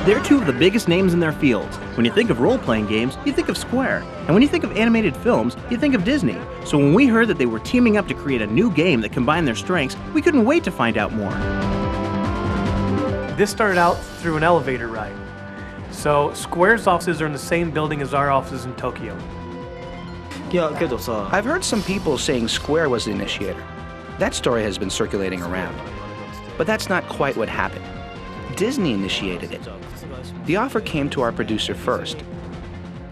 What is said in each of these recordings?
They're two of the biggest names in their fields. When you think of role-playing games, you think of Square. And when you think of animated films, you think of Disney. So when we heard that they were teaming up to create a new game that combined their strengths, we couldn't wait to find out more. This started out through an elevator ride. So Square's offices are in the same building as our offices in Tokyo. I've heard some people saying Square was the initiator. That story has been circulating around. But that's not quite what happened. Disney initiated it. The offer came to our producer first.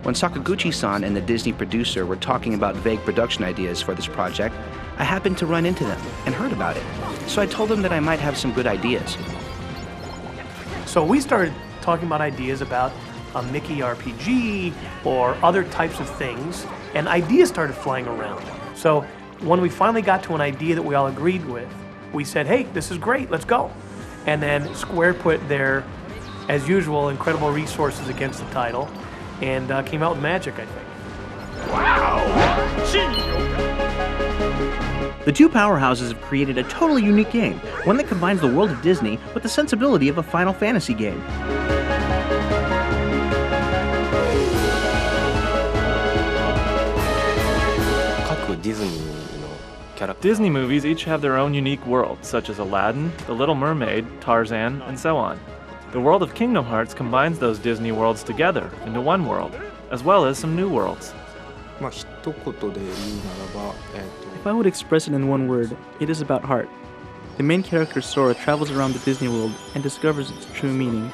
When Sakaguchi-san and the Disney producer were talking about vague production ideas for this project, I happened to run into them and heard about it. So I told them that I might have some good ideas. So we started talking about ideas about a Mickey RPG or other types of things, and ideas started flying around. So when we finally got to an idea that we all agreed with, we said, hey, this is great, let's go. And then Square put their, as usual, incredible resources against the title and came out with magic, I think. Wow! The two powerhouses have created a totally unique game, one that combines the world of Disney with the sensibility of a Final Fantasy game. Disney movies each have their own unique worlds, such as Aladdin, The Little Mermaid, Tarzan, and so on. The world of Kingdom Hearts combines those Disney worlds together into one world, as well as some new worlds. If I would express it in one word, it is about heart. The main character Sora travels around the Disney world and discovers its true meaning.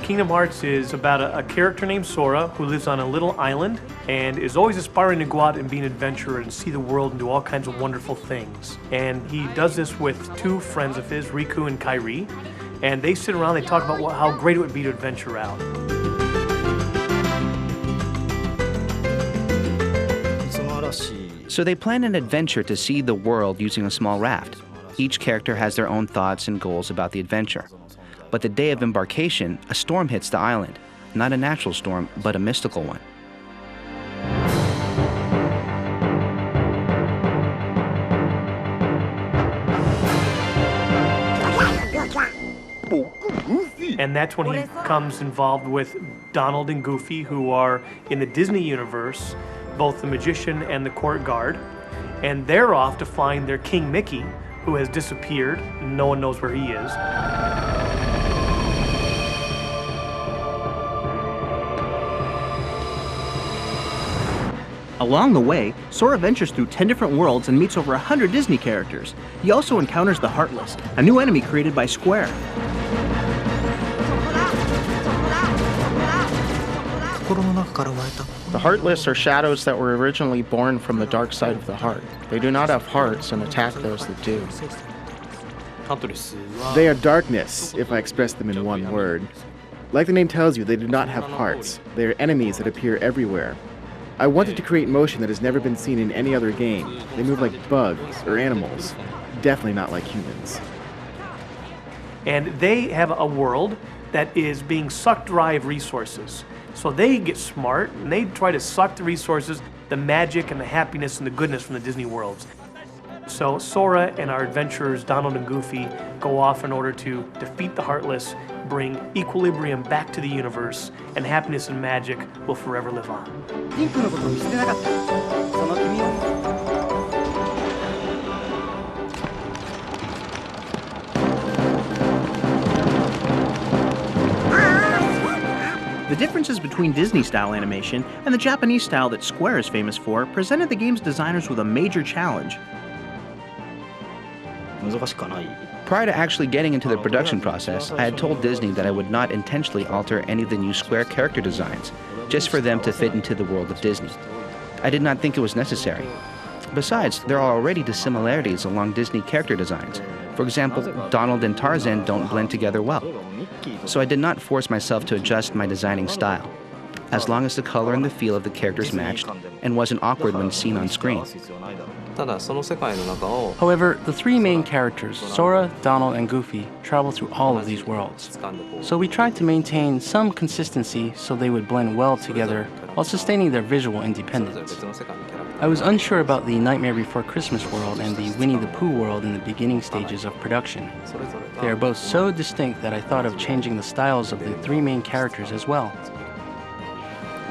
Kingdom Hearts is about a character named Sora who lives on a little island and is always aspiring to go out and be an adventurer and see the world and do all kinds of wonderful things. And he does this with two friends of his, Riku and Kairi, and they sit around and they talk about how great it would be to adventure out. So they plan an adventure to see the world using a small raft. Each character has their own thoughts and goals about the adventure. But the day of embarkation, a storm hits the island. Not a natural storm, but a mystical one. And that's when he becomes involved with Donald and Goofy, who are in the Disney universe, both the magician and the court guard. And they're off to find their King Mickey, who has disappeared. No one knows where he is. Along the way, Sora ventures through 10 different worlds and meets over 100 Disney characters. He also encounters the Heartless, a new enemy created by Square. The Heartless are shadows that were originally born from the dark side of the heart. They do not have hearts and attack those that do. They are darkness, if I express them in one word. Like the name tells you, they do not have hearts. They are enemies that appear everywhere. I wanted to create motion that has never been seen in any other game. They move like bugs or animals, definitely not like humans. And they have a world that is being sucked dry of resources. So they get smart and they try to suck the resources, the magic and the happiness and the goodness from the Disney worlds. So Sora and our adventurers, Donald and Goofy, go off in order to defeat the Heartless, bring equilibrium back to the universe, and happiness and magic will forever live on. The differences between Disney-style animation and the Japanese style that Square is famous for presented the game's designers with a major challenge. Prior to actually getting into the production process, I had told Disney that I would not intentionally alter any of the new Square character designs, just for them to fit into the world of Disney. I did not think it was necessary. Besides, there are already dissimilarities along Disney character designs. For example, Donald and Tarzan don't blend together well. So I did not force myself to adjust my designing style, as long as the color and the feel of the characters matched and wasn't awkward when seen on screen. However, the three main characters, Sora, Donald, and Goofy, travel through all of these worlds. So we tried to maintain some consistency so they would blend well together while sustaining their visual independence. I was unsure about the Nightmare Before Christmas world and the Winnie the Pooh world in the beginning stages of production. They are both so distinct that I thought of changing the styles of the three main characters as well.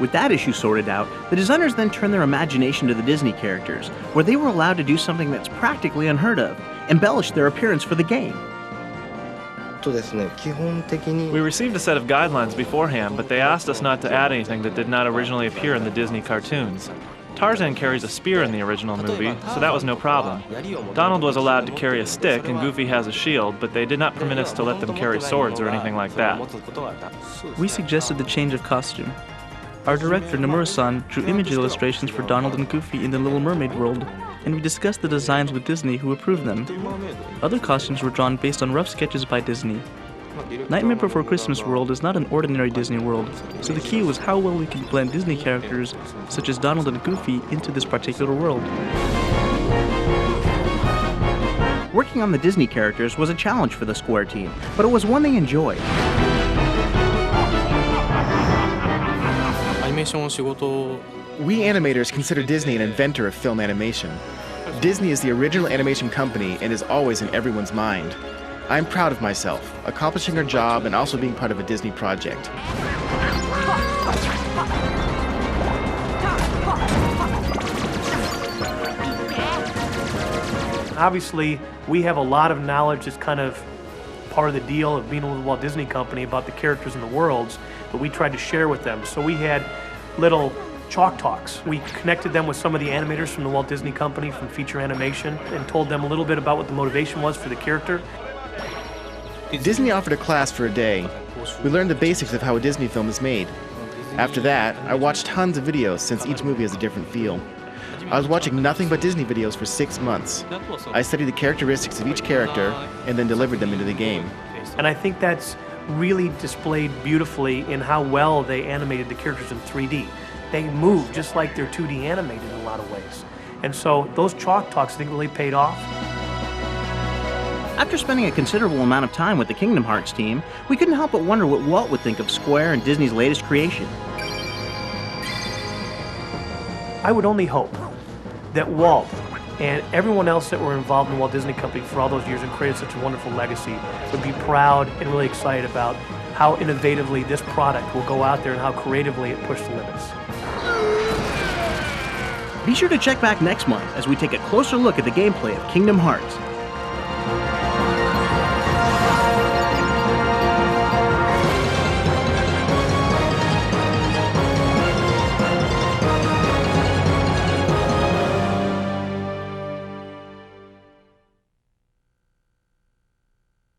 With that issue sorted out, the designers then turned their imagination to the Disney characters, where they were allowed to do something that's practically unheard of, embellish their appearance for the game. We received a set of guidelines beforehand, but they asked us not to add anything that did not originally appear in the Disney cartoons. Tarzan carries a spear in the original movie, so that was no problem. Donald was allowed to carry a stick and Goofy has a shield, but they did not permit us to let them carry swords or anything like that. We suggested the change of costume. Our director, Nomura-san, drew image illustrations for Donald and Goofy in the Little Mermaid world, and we discussed the designs with Disney, who approved them. Other costumes were drawn based on rough sketches by Disney. Nightmare Before Christmas world is not an ordinary Disney world, so the key was how well we could blend Disney characters, such as Donald and Goofy, into this particular world. Working on the Disney characters was a challenge for the Square team, but it was one they enjoyed. We animators consider Disney an inventor of film animation. Disney is the original animation company and is always in everyone's mind. I'm proud of myself, accomplishing our job and also being part of a Disney project. Obviously, we have a lot of knowledge that's kind of part of the deal of being with the Walt Disney Company about the characters and the worlds, but we tried to share with them. So we had little chalk talks. We connected them with some of the animators from the Walt Disney Company from feature animation and told them a little bit about what the motivation was for the character. Disney offered a class for a day. We learned the basics of how a Disney film is made. After that, I watched tons of videos since each movie has a different feel. I was watching nothing but Disney videos for 6 months. I studied the characteristics of each character and then delivered them into the game. And I think that's really displayed beautifully in how well they animated the characters in 3D. They move just like they're 2D animated in a lot of ways. And so those chalk talks I think really paid off. After spending a considerable amount of time with the Kingdom Hearts team, we couldn't help but wonder what Walt would think of Square and Disney's latest creation. I would only hope that Walt and everyone else that were involved in the Walt Disney Company for all those years and created such a wonderful legacy would be proud and really excited about how innovatively this product will go out there and how creatively it pushed the limits. Be sure to check back next month as we take a closer look at the gameplay of Kingdom Hearts.